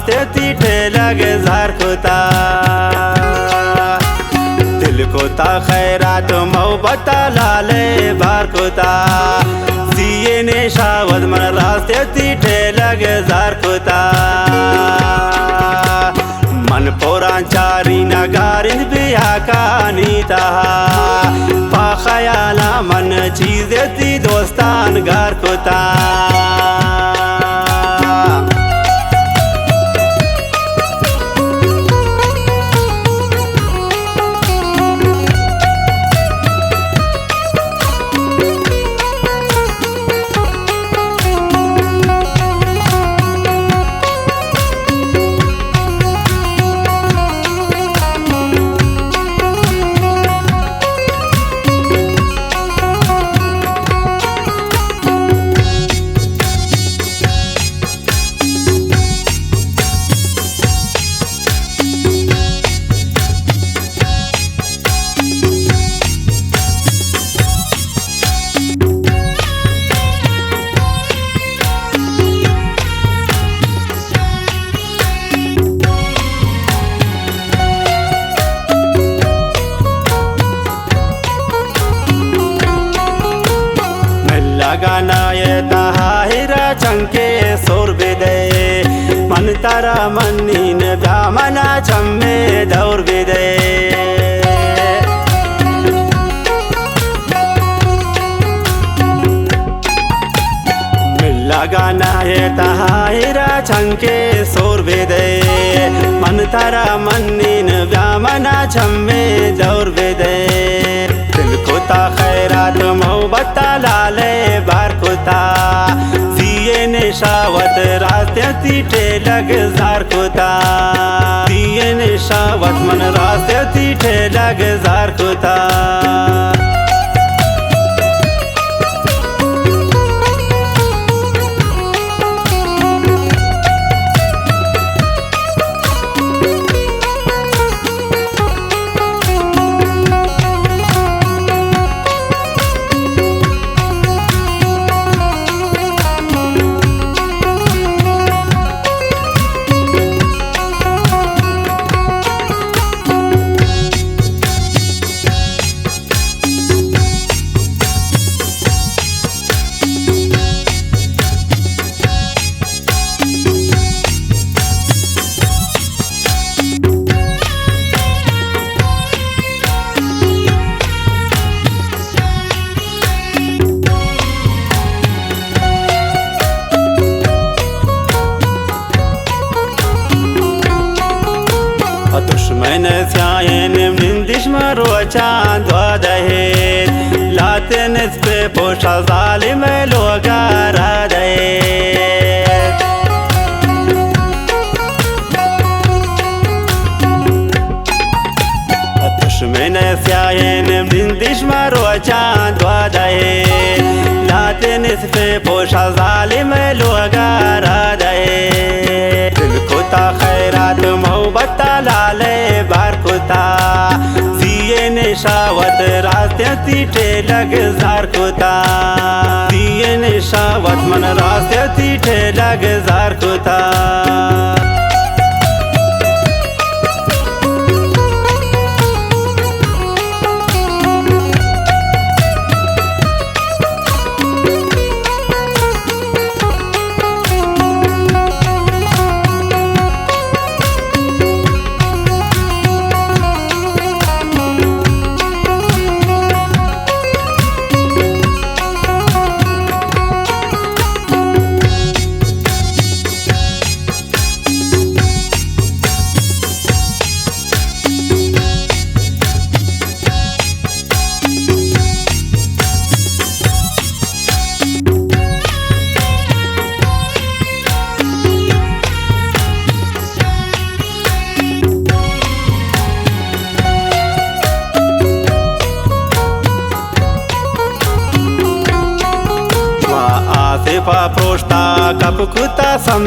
रास्ते तीठे लगे जार खुता दिल को ता खैरात मोहब्बत लाले बार खुता जिए ने शावद मन रास्ते तीठे लगे जार खुता मन पोरांचारी नगारिंद बिया कानीता पा खयाला मन चीज़े ती दोस्तान गार खुता गाना ये ताहिरा चंके सोर बेदे मन तारा मन्नीन ब्यामना चम्मे दौर बेदे मिल्ला गाना ये ताहिरा चंके सोर बेदे मन तारा मन्नीन ब्यामना चम्मे दौर बेदे दिल को ता खैरात मोहब्बत लाले बार खुता जिए ने शावत रास्ते तीठे लग जार खुता जिए ने शावत मन रास्ते तीठे लग जार खुता दुश्मन स्यायन निंदिश मरो चांद दहे लातेन पे पोशा जालिम लोगा दे दुश्मन स्यायन निंदिश मरो चांद दहे लातेन पे पोशा जालिम लोगा दे दिल को ता खैरात मोहब्बत लाले बार खुता जिए ने शावत रास्ते तीठे लग जार खुता जिए ने शावत मन रास्ते तीठे लग jar खुता Sepa prosta kapukuta sam